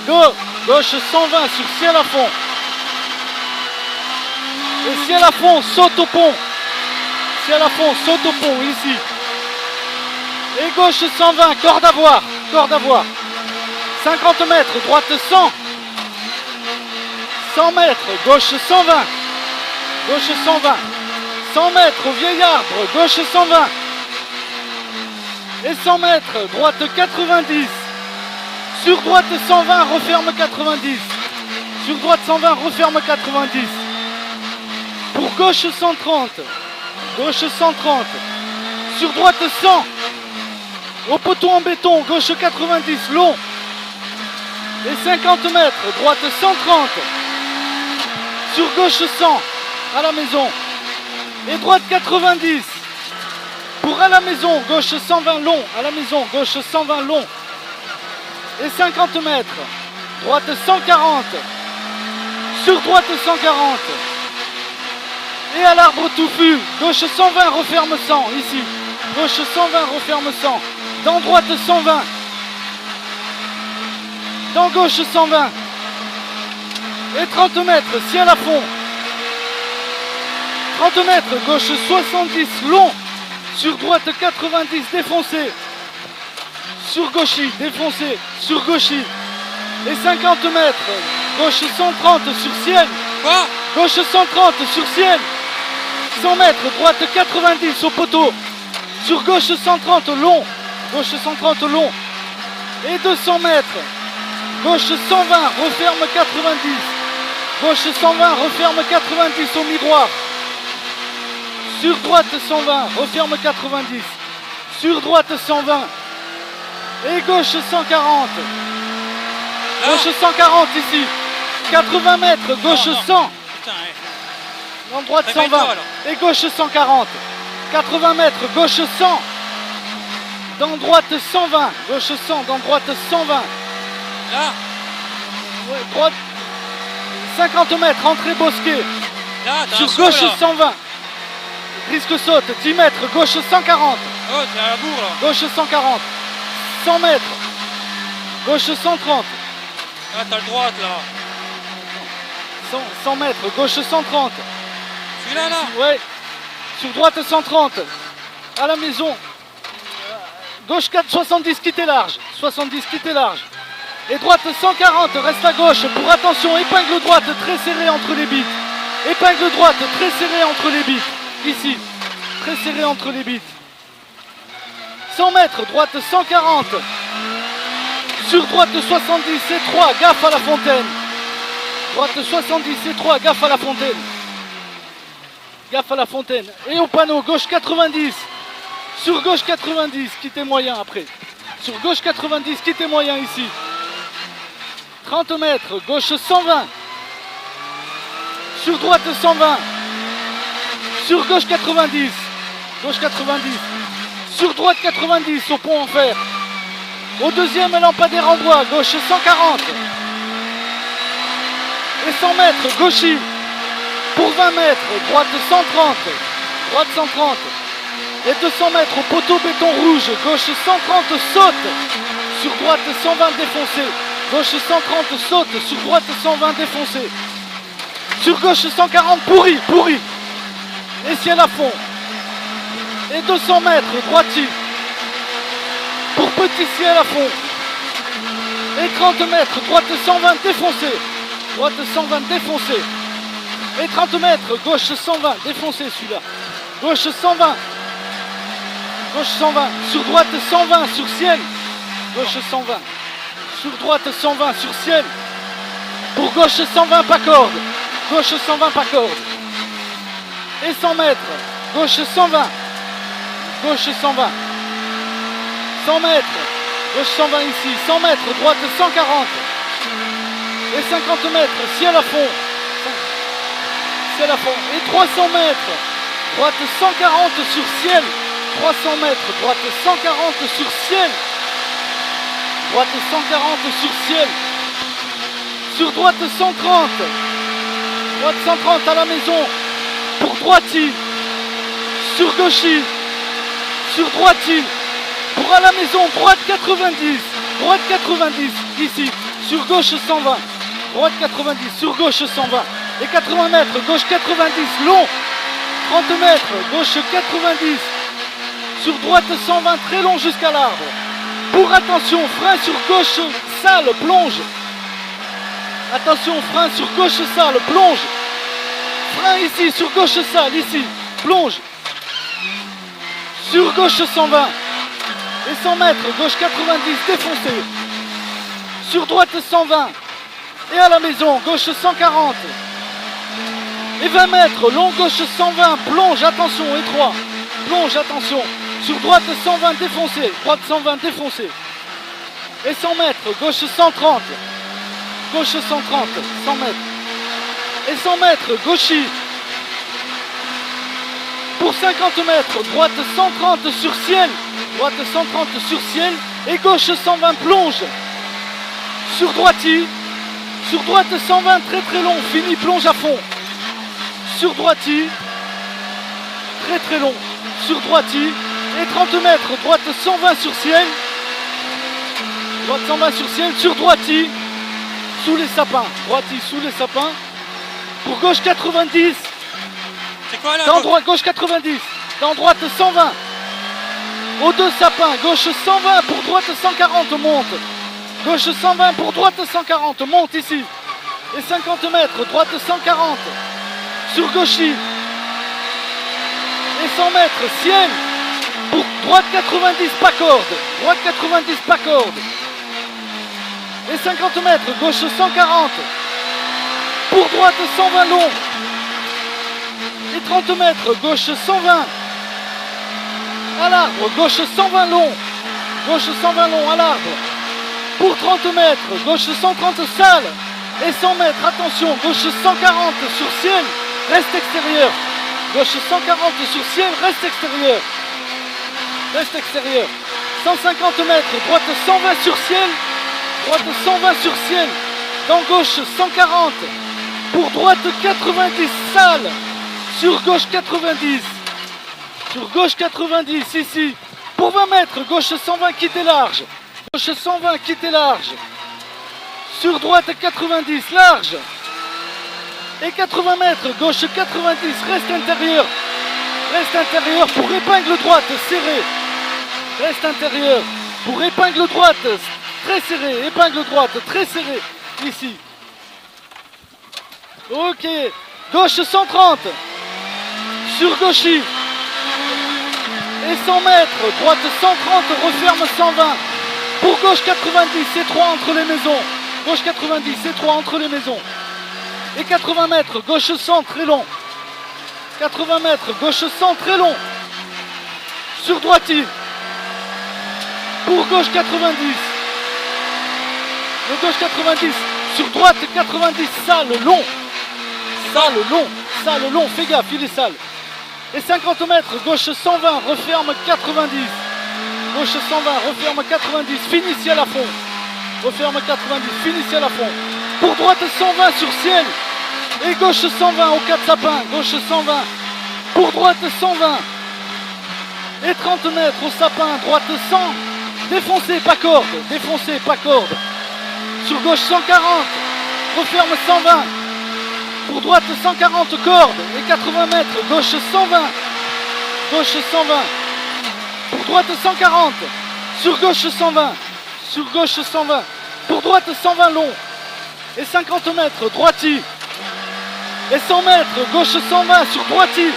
Gauche 120 sur ciel à fond. Et ciel à fond, saute au pont. Ciel à fond, saute au pont, ici. Et gauche 120, corde à voir. 50 mètres, droite 100. 100 mètres, gauche 120. Gauche 120. 100 mètres au vieil arbre, gauche 120. Et 100 mètres, droite 90. Sur droite 120, referme 90. Sur droite 120, referme 90. Pour gauche 130. Gauche 130. Sur droite 100. Au poteau en béton, gauche 90, long. Et 50 mètres, droite 130. Sur gauche 100, à la maison. Et droite 90. Pour à la maison, gauche 120 long, à la maison, gauche 120 long. Et 50 mètres, droite 140. Sur droite 140. Et à l'arbre touffu, gauche 120, referme 100, ici. Gauche 120, referme 100. Dans droite 120. Dans gauche 120. Et 30 mètres, ciel à fond. 30 mètres, gauche 70, long. Sur droite 90, défoncé. Sur gauchy, défoncé. Sur gauchy. Et 50 mètres, gauche 130 sur ciel. Quoi? Gauche 130 sur ciel. 100 mètres, droite 90 au poteau. Sur gauche 130 long. Gauche 130 long. Et 200 mètres. Gauche 120, referme 90. Gauche 120, referme 90 au miroir. Sur droite 120, referme 90. Sur droite 120. Et gauche 140. Gauche 140 ici. 80 mètres, gauche 100. Dans droite 120. Et gauche 140. 80 mètres, gauche 100. Dans droite 120. Gauche 100, dans droite 120. Là. Ouais, droite. 50 mètres, entrée bosquet. Là, sur gauche là. 120. Risque saute, 10 mètres, gauche 140. Oh, t'es à la bourre là. Gauche 140. 100 mètres. Gauche 130. Là, t'as le droite là. 100 mètres, gauche 130. Celui-là là. Ouais. Sur droite 130. À la maison. Gauche 4, 70, quittez large. 70, quittez large. Et droite 140, reste à gauche. Pour attention, épingle droite très serrée entre les bites. Épingle droite très serrée entre les bites. Ici. Très serrée entre les bites. 100 mètres, droite 140. Sur droite 70 et 3, gaffe à la fontaine. Droite 70 et 3, gaffe à la fontaine. Gaffe à la fontaine. Et au panneau, gauche 90. Sur gauche 90, quittez moyen après. Sur gauche 90, quittez moyen ici. 30 mètres, gauche 120. Sur droite 120. Sur gauche 90. Gauche 90. Sur droite 90, au pont en fer. Au deuxième lampadaire en bois, gauche 140. Et 100 mètres, gauchy. Pour 20 mètres, droite 130. Droite 130. Et 200 mètres au poteau béton rouge, gauche 130, saute. Sur droite 120, défoncé. Gauche 130, saute. Sur droite 120, défoncé. Sur gauche 140, pourri. Et ciel à fond. Et 200 mètres, droitier. Pour petit ciel à fond. Et 30 mètres, droite 120, défoncé. Droite 120, défoncé. Et 30 mètres, gauche 120, défoncé celui-là. Gauche 120. Gauche 120. Sur droite 120, sur ciel. Gauche 120. Sur droite 120, sur ciel. Pour gauche 120, pas corde. Gauche 120, pas corde. Et 100 mètres. Gauche 120. Gauche 120. 100 mètres. Gauche 120 ici. 100 mètres. Droite 140. Et 50 mètres. Ciel à fond. Ciel à fond. Et 300 mètres. Droite 140 sur ciel. 300 mètres. Droite 140 sur ciel. Droite 140 sur ciel. Sur droite 130. Droite 130 à la maison. Pour droitier. Sur gauchy. Sur droitier. Pour à la maison. Droite 90. Droite 90. Ici. sur gauche 120, droite 90, sur gauche 120, et 80 mètres, gauche 90, long, 30 mètres, gauche 90, sur droite 120, très long jusqu'à l'arbre. Pour attention, frein sur gauche, sale, plonge. Attention, frein sur gauche, sale, plonge. Frein ici, sur gauche, sale, ici, plonge. Sur gauche 120, et 100 mètres, gauche 90, défoncé. Sur droite 120, et à la maison, gauche 140. Et 20 mètres, long, gauche 120, plonge, attention, étroit. Plonge, attention. Sur droite 120, défoncé. Droite 120, défoncé. Et 100 mètres, gauche 130. Gauche 130, 100 mètres. Et 100 mètres, gauchis. Pour 50 mètres, droite 130 sur ciel. Droite 130 sur ciel. Et gauche 120, plonge. Sur droiti. Sur droite 120, très très long. Fini, plonge à fond. Sur droiti. Très très long. Sur droiti. Et 30 mètres, droite 120 sur ciel. Droite 120 sur ciel. Sur droiti. Sous les sapins. Droiti sous les sapins. Pour gauche 90. C'est quoi là? Dans droite, gauche 90. Dans droite 120. Aux deux sapins. Gauche 120 pour droite 140. Monte. Gauche 120 pour droite 140. Monte ici. Et 50 mètres. Droite 140. Sur gauchis. Et 100 mètres. Ciel. Pour droite 90. Pas corde. Droite 90. Pas corde. Et 50 mètres. Gauche 140. Pour droite 120 long. Et 30 mètres, gauche 120. À l'arbre, gauche 120 long. Gauche 120 long à l'arbre. Pour 30 mètres, gauche 130 sale. Et 100 mètres, attention, gauche 140 sur ciel, reste extérieur. Gauche 140 sur ciel, reste extérieur. Reste extérieur. 150 mètres, droite 120 sur ciel. Droite 120 sur ciel. Dans gauche 140. Pour droite 90 sale. Sur gauche 90. Sur gauche 90 ici. Pour 20 mètres, gauche 120 quittez large. Gauche 120 quittez large. Sur droite 90 large. Et 80 mètres, gauche 90 reste intérieur. Reste intérieur pour épingle droite serrée. Reste intérieur pour épingle droite très serrée. Épingle droite très serrée ici. Ok. Gauche 130. Sur gauchis. Et 100 mètres. Droite 130. Referme 120. Pour gauche 90. Étroit entre les maisons. Gauche 90. Étroit entre les maisons. Et 80 mètres. Gauche 100. Très long. 80 mètres. Gauche 100. Très long. Sur droiti. Pour gauche 90. Le gauche 90. Sur droite 90. Sale long. Sale long. Sale long. Fais gaffe. Il est sale. Et 50 mètres, gauche 120, referme 90. Gauche 120, referme 90, finitie à la fond. Referme 90, finitie à la fond. Pour droite 120 sur ciel. Et gauche 120 au 4 sapins. Gauche 120. Pour droite 120. Et 30 mètres au sapin. Droite 100. Défoncé, pas corde. Défoncé, pas corde. Sur gauche 140. Referme 120. Pour droite 140 cordes et 80 mètres, gauche 120, gauche 120, pour droite 140, sur gauche 120, sur gauche 120, pour droite 120 long, et 50 mètres, droiti, et 100 mètres, gauche 120, sur droiti,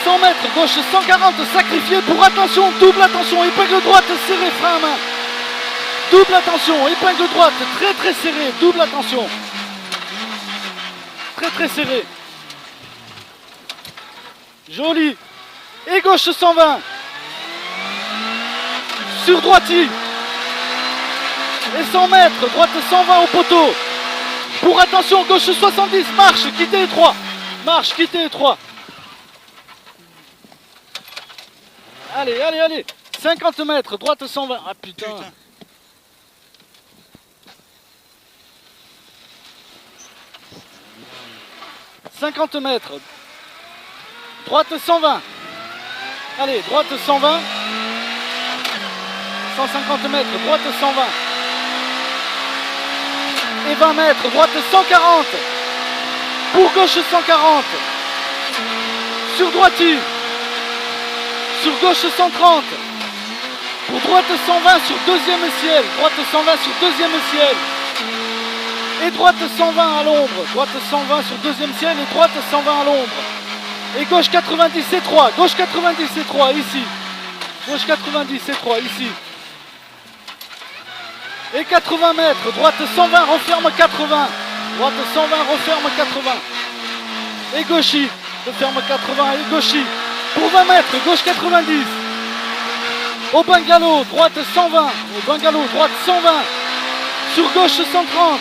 100 mètres, gauche 140, sacrifié pour attention, double attention, épingle droite serrée, frein à main, double attention, épingle droite, très très serré, double attention. Très très serré. Joli. Et gauche 120. Sur droiti. Et 100 mètres. Droite 120 au poteau. Pour attention, gauche 70. Marche, quittez étroit. Marche, quittez étroit. Allez, allez, allez. 50 mètres. Droite 120. Ah putain. 50 mètres. Droite 120. Allez, droite 120. 150 mètres. Droite 120. Et 20 mètres, droite 140. Pour gauche 140. Sur droitier. Sur gauche 130. Pour droite 120 sur deuxième ciel. Droite 120 sur deuxième ciel. Et droite 120 à l'ombre. Droite 120 sur deuxième ciel et droite 120 à l'ombre. Et gauche 90 et 3. Gauche 90 et 3 ici. Gauche 90 et 3 ici. Et 80 mètres. Droite 120 referme 80. Droite 120 referme 80. Et gauchis. Referme 80 et gauchis. Pour 20 mètres. Gauche 90. Au bungalow. Droite 120. Au bungalow. Droite 120. Sur gauche 130.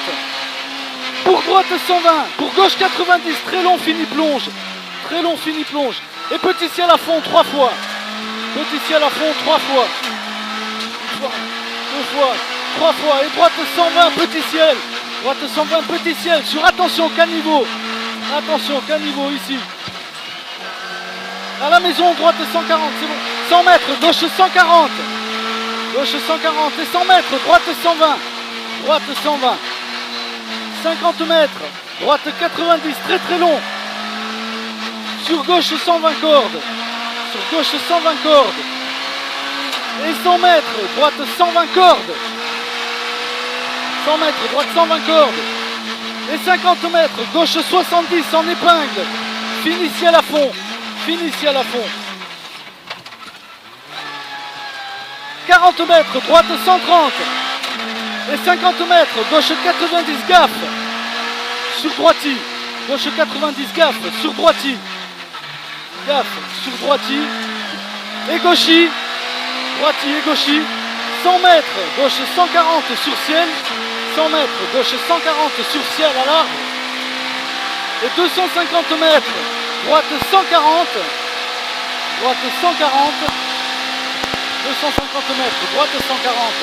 Pour droite 120. Pour gauche 90. Très long fini plonge. Très long fini plonge. Et petit ciel à fond 3 fois. Petit ciel à fond 3 fois. Une fois. 2 fois. 3 fois. Et droite 120 petit ciel. Droite 120 petit ciel. Sur attention caniveau. Attention caniveau ici. À la maison droite 140. C'est bon. 100 mètres. Gauche 140. Gauche 140. Et 100 mètres. Droite 120. Droite 120. 50 mètres. Droite 90. Très très long. Sur gauche 120 cordes. Sur gauche 120 cordes. Et 100 mètres. Droite 120 cordes. 100 mètres. Droite 120 cordes. Et 50 mètres. Gauche 70 en épingle. Fini ciel à fond. Fini ciel à fond. 40 mètres. Droite 130. Et 50 mètres. Gauche 90 gaffe. Sur droitier. Gauche 90 gaffe. Sur droitier. Gaffe. Sur droitier. Et gauchis. Droitier et gauchis. 100 mètres. Gauche 140 sur ciel. 100 mètres. Gauche 140 sur ciel à l'arbre. Et 250 mètres. Droite 140. Droite 140. 250 mètres. Droite 140.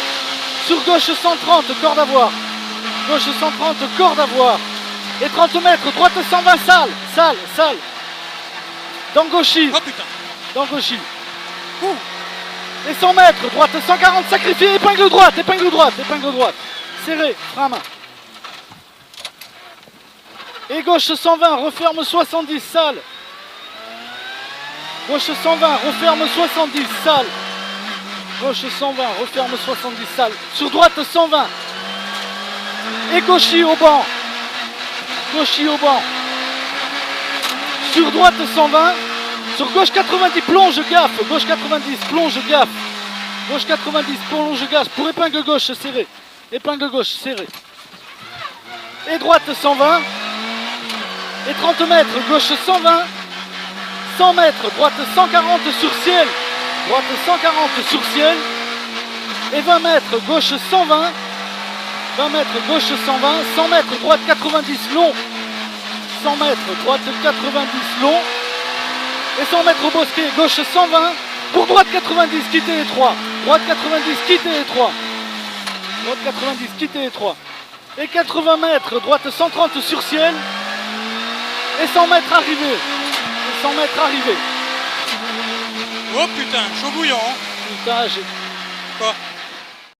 Sur gauche 130. Corde à voir. Gauche 130. Corde à voir. Et 30 mètres. Droite 120. Salle. Salle. Salle. Dans gauchis. Oh putain. Dans gauchis. Et 100 mètres. Droite 140. Sacrifié. Épingle droite. Épingle droite. Épingle droite. Serré. Frein à main. Et gauche 120. Referme 70. Salle. Gauche 120. Referme 70. Salle. Gauche 120. Referme 70. Salle. Sur droite 120. Et gauchis au banc. Gauchis au banc. Sur droite 120. Sur gauche 90, plonge gaffe. Gauche 90, plonge gaffe. Gauche 90, plonge gaffe. Pour épingle gauche serré. Épingle gauche serré. Et droite 120. Et 30 mètres, gauche 120. 100 mètres, droite 140 sur ciel. Droite 140 sur ciel. Et 20 mètres, gauche 120. 20 mètres, gauche 120. 100 mètres, droite 90 long. 100 mètres, droite 90 long. Et 100 mètres au bosquet, gauche 120. Pour droite 90, quittez étroit. Droite 90, quittez étroit. Droite 90, quittez étroit. Et 80 mètres, droite 130 sur ciel. Et 100 mètres arrivé. Et 100 mètres arrivé. Oh putain, chaud bouillant. Putain, j'ai... Quoi?